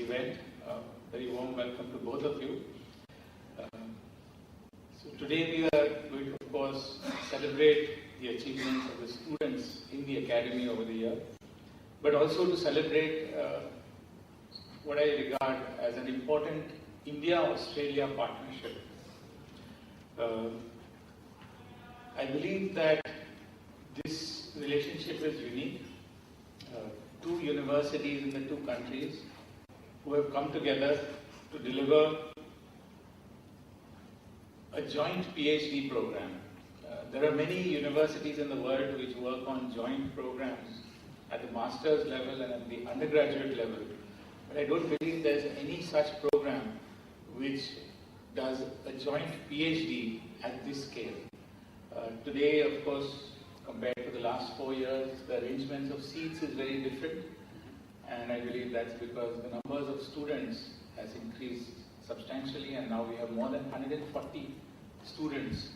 event. Very warm welcome to both of you. So today we are going to, of course, celebrate the achievements of the students in the academy over the year, but also to celebrate what I regard as an important India-Australia partnership. I believe that this relationship is unique. Two universities in the two countries who have come together to deliver a joint PhD program. There are many universities in the world which work on joint programs at the master's level and at the undergraduate level, but I don't believe there's any such program which does a joint PhD at this scale. Today, of course, compared to the last 4 years, the arrangements of seats is very different, and I believe that's because the numbers of students has increased substantially, and now we have more than 140 students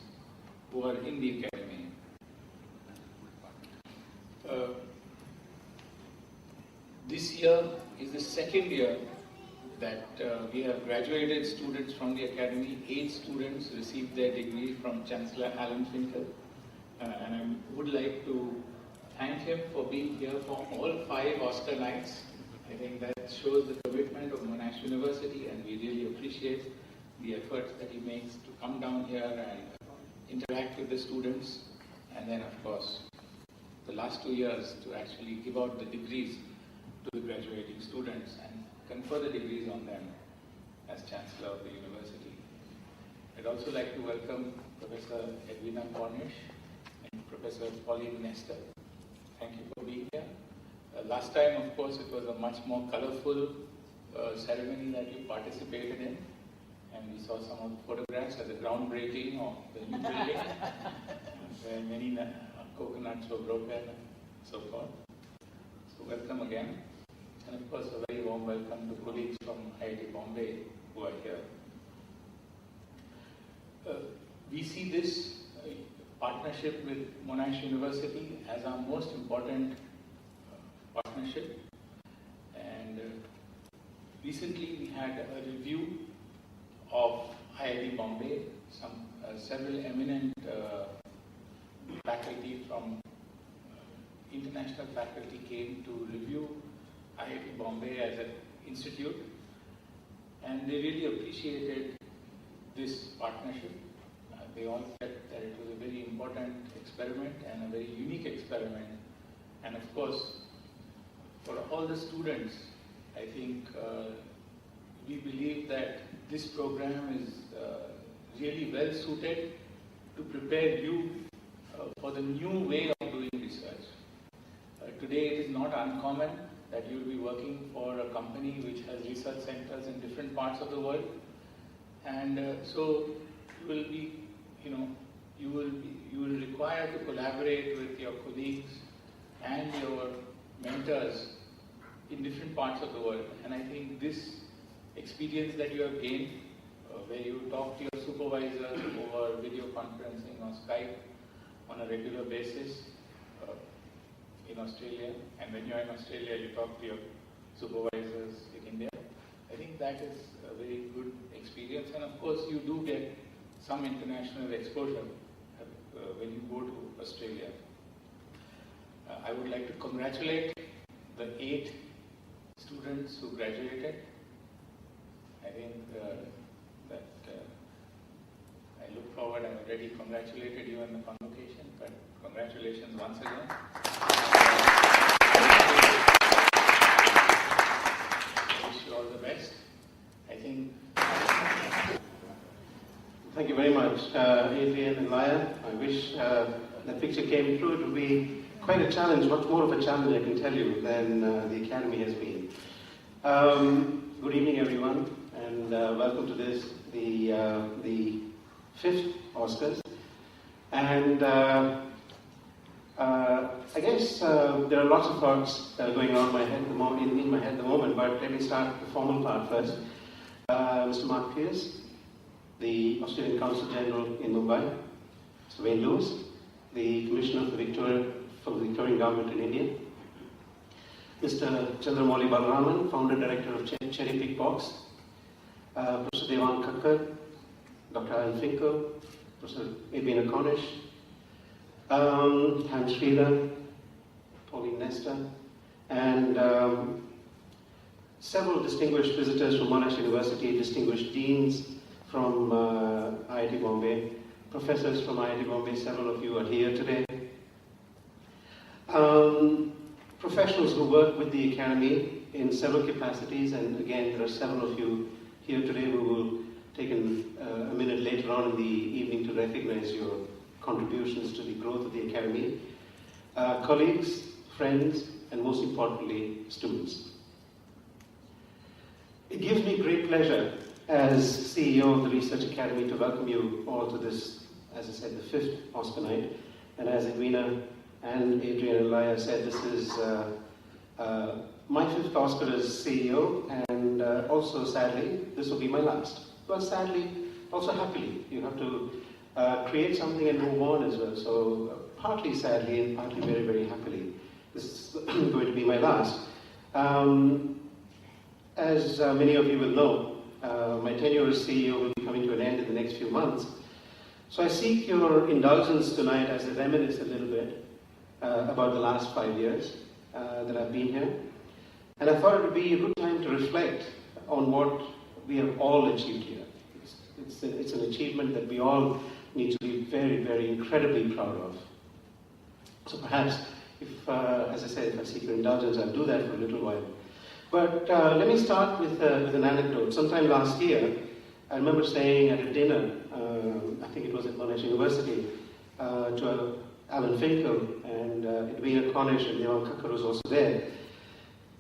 who are in the academy. This year is the second year that we have graduated students from the academy. 8 students received their degree from Chancellor Alan Finkel. And I would like to thank him for being here for all 5 Oskar nights. I think that shows the commitment of Monash University, and we really appreciate the efforts that he makes to come down here and interact with the students. And then, of course, the last 2 years to actually give out the degrees to the graduating students and confer the degrees on them as Chancellor of the University. I'd also like to welcome Professor Edwina Cornish and Professor Pauline Nestor. Thank you for being here. Last time, of course, it was a much more colorful ceremony that you participated in, and we saw some of the photographs at the groundbreaking of the new building, where many coconuts were broken and so forth. So welcome again. And of course, a very warm welcome to colleagues from IIT Bombay who are here. We see this partnership with Monash University as our most important partnership. And recently we had a review of IIT Bombay. Several eminent faculty from international faculty came to review IIT Bombay as an institute, and they really appreciated this partnership. They all felt that it was a very important experiment and a very unique experiment, and of course for all the students, I think we believe that this program is really well suited to prepare you for the new way of doing research. Today it is not uncommon that you will be working for a company which has research centers in different parts of the world, and so you will be, you will require to collaborate with your colleagues and your mentors in different parts of the world. And I think this experience that you have gained, where you talk to your supervisor over video conferencing or Skype on a regular basis, in Australia, and when you are in Australia you talk to your supervisors in India. I think that is a very good experience, and of course you do get some international exposure when you go to Australia. I would like to congratulate the 8 students who graduated. I think that I look forward, I already congratulated you on the convocation, but congratulations once again. I wish you all the best. I think. Thank you very much, Adrian and Laya. I wish that picture came true. It will be quite a challenge, much more of a challenge, I can tell you, than the Academy has been. Good evening, everyone, and welcome to this, the 5th Oscars. And I guess there are lots of thoughts that are going on in my head at the moment, but let me start the formal part first. Mr. Mark Pierce, the Australian Consul General in Mumbai, Mr. Wayne Lewis, the Commissioner for the Victorian Government in India, Mr. Chandramouli Balraman, Founder Director of Cherry Pick Box, Professor Devang Kakkar, Dr. Alan Finkel, Professor Abina Cornish, Ham Sridhar, Pauline Nesta, and several distinguished visitors from Monash University, distinguished deans from IIT Bombay, professors from IIT Bombay, several of you are here today. Professionals who work with the Academy in several capacities, and again, there are several of you here today who will take a minute later on in the evening to recognize your contributions to the growth of the Academy. Colleagues, friends, and most importantly, students. It gives me great pleasure as CEO of the Research Academy to welcome you all to this, as I said, the 5th Oskar Night. And as Edwina and Adrian and Laya said, this is my 5th Oskar as CEO, and also sadly, this will be my last. Well, sadly, also happily. You have to create something and move on as well. So partly sadly and partly very, very happily. This is going to be my last. As many of you will know, my tenure as CEO will be coming to an end in the next few months. So I seek your indulgence tonight as I reminisce a little bit about the last 5 years that I've been here. And I thought it would be a good time to reflect on what we have all achieved here. It's an achievement that we all need to be very, very incredibly proud of. So perhaps, if, as I said, if I seek your indulgence, I'll do that for a little while. But let me start with an anecdote. Sometime last year, I remember saying at a dinner, I think it was at Monash University, to Alan Finkel and Edwina Cornish and Devang Kakkar was also there,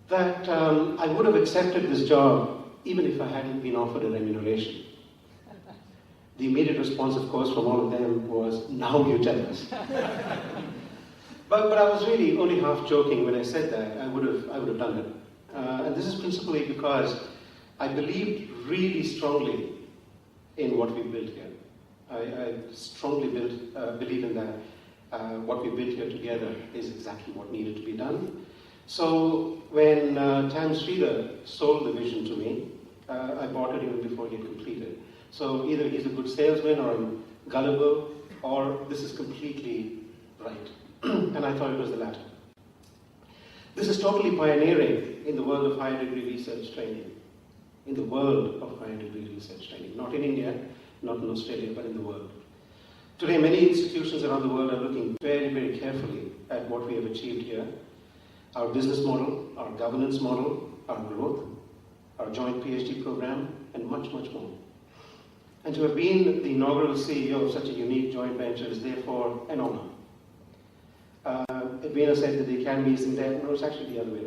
that I would have accepted this job even if I hadn't been offered a remuneration. The immediate response, of course, from all of them was, now you tell us. But I was really only half joking when I said that. I would have done it. And this is principally because I believed really strongly in what we built here. I strongly believe in that. What we built here together is exactly what needed to be done. So when Tam Sridhar sold the vision to me, I bought it even before he had completed. So either he's a good salesman, or I'm gullible, or this is completely right. And I thought it was the latter. This is totally pioneering in the world of higher degree research training. In the world of higher degree research training. Not in India, not in Australia, but in the world. Today, many institutions around the world are looking very, very carefully at what we have achieved here. Our business model, our governance model, our growth, our joint PhD program, and much, much more. And to have been the inaugural CEO of such a unique joint venture is therefore an honor. Edwina said that the Academy isn't there. No, it's actually the other way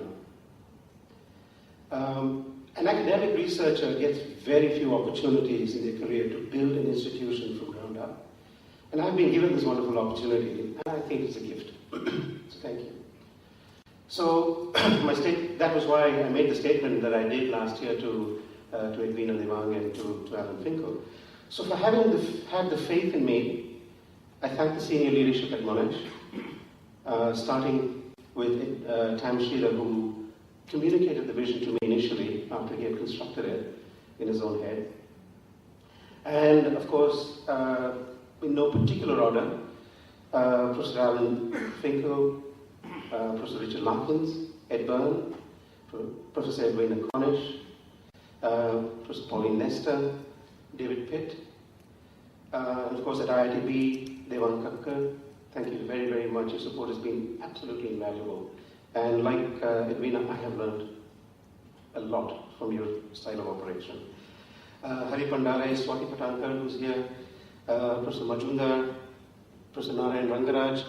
around. An academic researcher gets very few opportunities in their career to build an institution from ground up. And I've been given this wonderful opportunity, and I think it's a gift. So thank you. So that was why I made the statement that I did last year to Edwina Devang and to Alan Finkel. So for having had the faith in me, I thank the senior leadership at Monash, starting with Tam Sridhar, who communicated the vision to me initially after he had constructed it in his own head. And of course, in no particular order, Professor Alan Finkel, Professor Richard Larkins, Ed Byrne, Professor Edwina Cornish, Professor Pauline Nesta, David Pitt, and of course at IITB, Devang Kakkar. Thank you very, very much. Your support has been absolutely invaluable. And like Edwina, I have learned a lot from your style of operation. Hari Pandare, Swati Patankar, who's here, Professor Majumdar, Professor Narayan Rangaraj,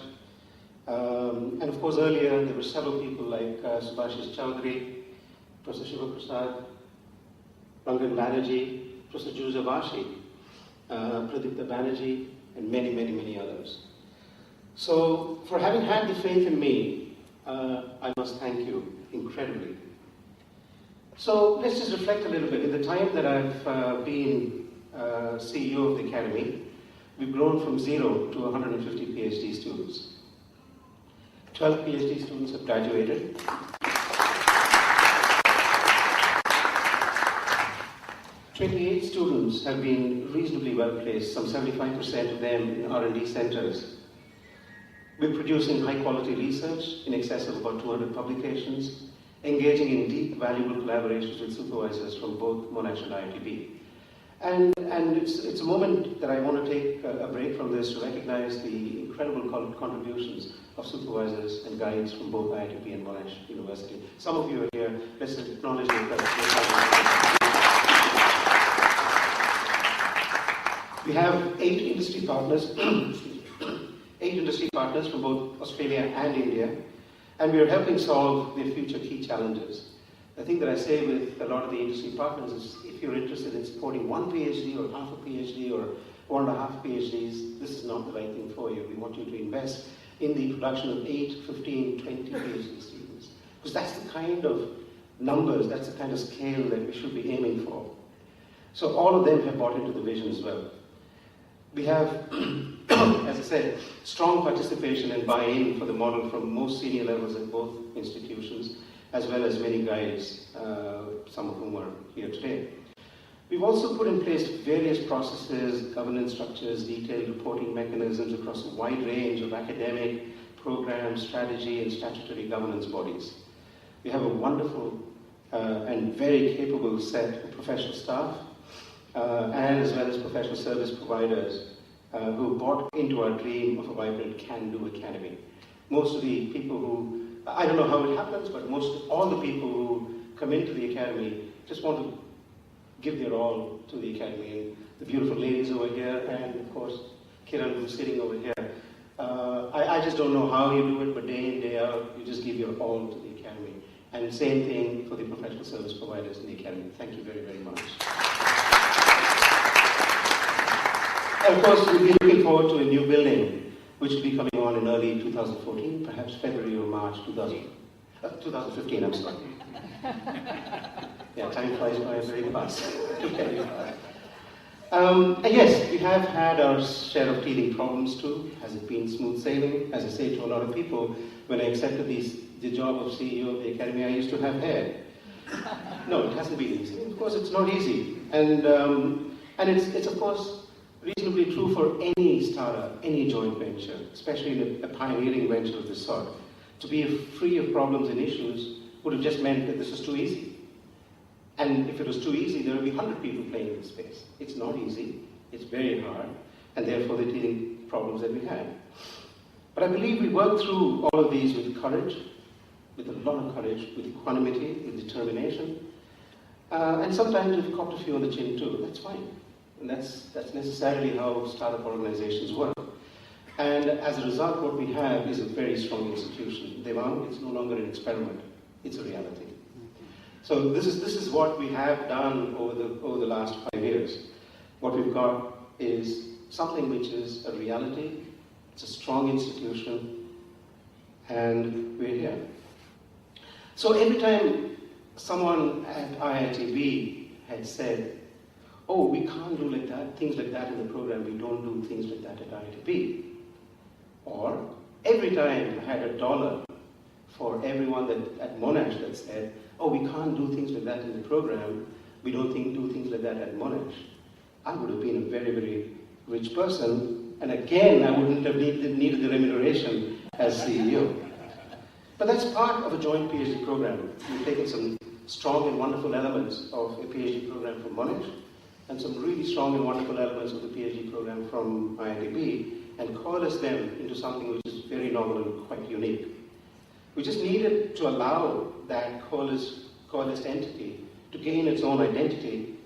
and of course earlier there were several people like Subhashish Chowdhury, Professor Shiva Prasad, Rangan Banerjee, Professor Juza Vashi, Pradipta Banerjee, and many, many, many others. So for having had the faith in me, I must thank you incredibly. So let's just reflect a little bit. In the time that I've been CEO of the Academy, we've grown from 0 to 150 PhD students. 12 PhD students have graduated. 28 students have been reasonably well placed, some 75% of them in R&D centers. We're producing high quality research in excess of about 200 publications, engaging in deep, valuable collaborations with supervisors from both Monash and IITB. And it's a moment that I want to take a break from this to recognize the incredible contributions of supervisors and guides from both IITB and Monash University. Some of you are here. Let's acknowledge them. We have 8 industry partners, 8 industry partners from both Australia and India, and we are helping solve their future key challenges. The thing that I say with a lot of the industry partners is, if you're interested in supporting 1 PhD or half a PhD or 1.5 PhDs, this is not the right thing for you. We want you to invest in the production of 8, 15, 20 PhD students. Because that's the kind of numbers, that's the kind of scale that we should be aiming for. So all of them have bought into the vision as well. We have, as I said, strong participation and buy-in for the model from most senior levels at both institutions, as well as many guides, some of whom are here today. We've also put in place various processes, governance structures, detailed reporting mechanisms across a wide range of academic, program, strategy, and statutory governance bodies. We have a wonderful and very capable set of professional staff, and as well as professional service providers who bought into our dream of a vibrant can-do academy. Most of the people who, I don't know how it happens, but all the people who come into the academy just want to give their all to the academy. And the beautiful ladies over here, and of course Kiran, who's sitting over here. I just don't know how you do it, but day in, day out, you just give your all to the academy. And same thing for the professional service providers in the academy. Thank you very, very much. And of course, we'll be looking forward to a new building, which will be coming on in early 2014, perhaps February or March 2015, I'm sorry. Yeah, time flies by very fast. And yes, we have had our share of teething problems too. Has it been smooth sailing? As I say to a lot of people, when I accepted the job of CEO of the Academy, I used to have hair. No, it hasn't been easy. Of course, it's not easy. And it's of course reasonably true for any startup, any joint venture, especially in a pioneering venture of this sort. To be free of problems and issues would have just meant that this was too easy. And if it was too easy, there would be 100 people playing in this space. It's not easy, it's very hard, and therefore the teething problems that we had. But I believe we worked through all of these with courage, with a lot of courage, with equanimity, with determination, and sometimes we've copped a few on the chin too. That's fine. And that's necessarily how startup organizations work. And as a result, what we have is a very strong institution. Devang, it's no longer an experiment, it's a reality. So this is what we have done over the last 5 years. What we've got is something which is a reality, it's a strong institution, and we're here. So every time someone at IITB had said, oh, we can't do like that, things like that in the program, we don't do things like that at IITB. Or every time I had $1 for everyone at Monash that said, oh, we can't do things like that in the program, we don't do things like that at Monash, I would have been a very, very rich person, and again, I wouldn't have needed the remuneration as CEO. But that's part of a joint PhD program. We've taken some strong and wonderful elements of a PhD program from Monash, and some really strong and wonderful elements of the PhD program from IITB, and coalesced them into something which is very novel and quite unique. We just needed to allow that coalesced entity to gain its own identity.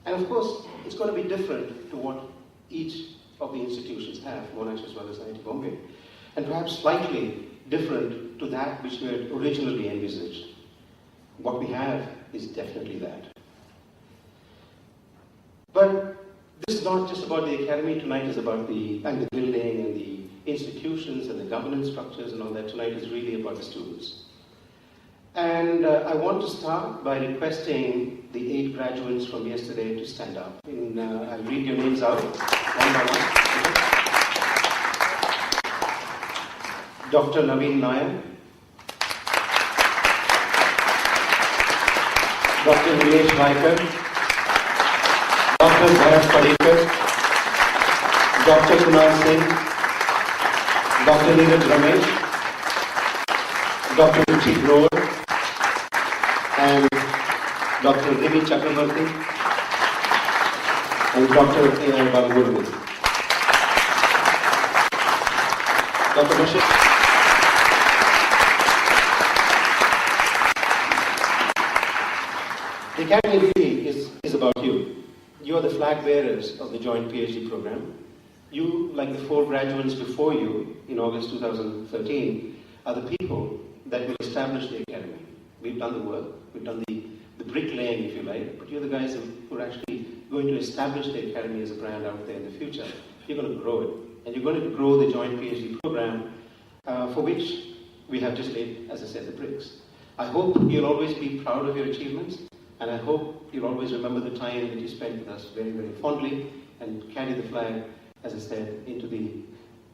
And of course, it's going to be different to what each of the institutions have, Monash as well as IIT Bombay. And perhaps slightly different to that which we had originally envisaged. What we have is definitely that. But this is not just about the academy. Tonight is about the building and the institutions and the governance structures and all that. Tonight is really about the students. And I want to start by requesting the 8 graduates from yesterday to stand up. I'll read your names out one by one. Dr. Naveen Nair, Dr. Nilesh Vaikar, Dr. Bharat Padikar, Dr. Kunal Singh, Dr. Neeraj Ramesh, Dr. Ruchi Grover, and Dr. Rimi Chakravarti, and Dr. A.R. Balamurli. Dr. Bashir. The Academy really is about you. You are the flag bearers of the joint PhD program. You, like the 4 graduates before you in August 2013, are the people that will establish the Academy. We've done the work, we've done the bricklaying, if you like, but you're the guys who are actually going to establish the Academy as a brand out there in the future. You're going to grow it, and you're going to grow the joint PhD program, for which we have just laid, as I said, the bricks. I hope you'll always be proud of your achievements, and I hope you'll always remember the time that you spent with us very, very fondly, and carry the flag, as I said, into the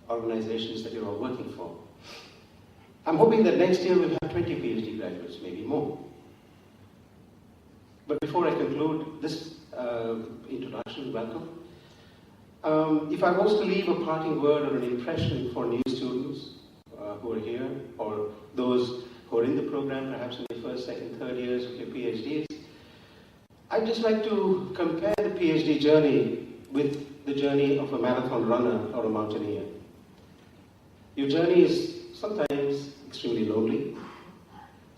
organizations that you're all working for. I'm hoping that next year we'll have 20 PhD graduates, maybe more. But before I conclude this introduction, welcome. If I was to leave a parting word or an impression for new students who are here, or those who are in the program, perhaps in the first, second, third years of your PhDs, I'd just like to compare the PhD journey with the journey of a marathon runner or a mountaineer. Your journey is sometimes extremely lonely.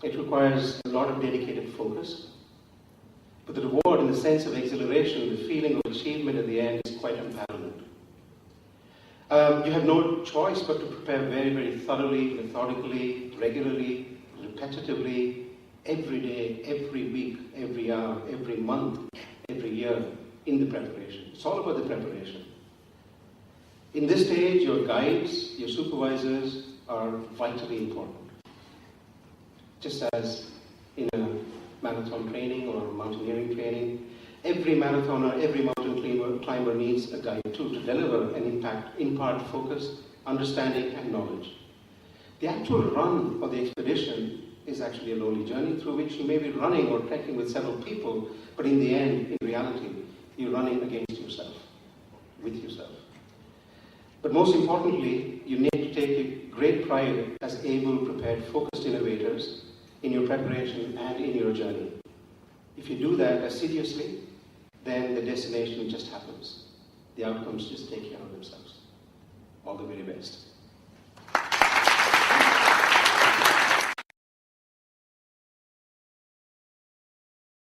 It requires a lot of dedicated focus. But the reward and the sense of exhilaration, the feeling of achievement at the end is quite unparalleled. You have no choice but to prepare very, very thoroughly, methodically, regularly, repetitively, every day, every week, every hour, every month, every year in the preparation. It's all about the preparation. In this stage, your guides, your supervisors are vitally important. Just as in a marathon training or mountaineering training, every marathoner, every mountain climber needs a guide too to deliver and impart focus, understanding, and knowledge. The actual run of the expedition is actually a lonely journey through which you may be running or trekking with several people, but in the end, in reality, you're running against yourself, with yourself. But most importantly, you need to take great pride as able, prepared, focused innovators in your preparation and in your journey. If you do that assiduously, then the destination just happens. The outcomes just take care of themselves. All the very best.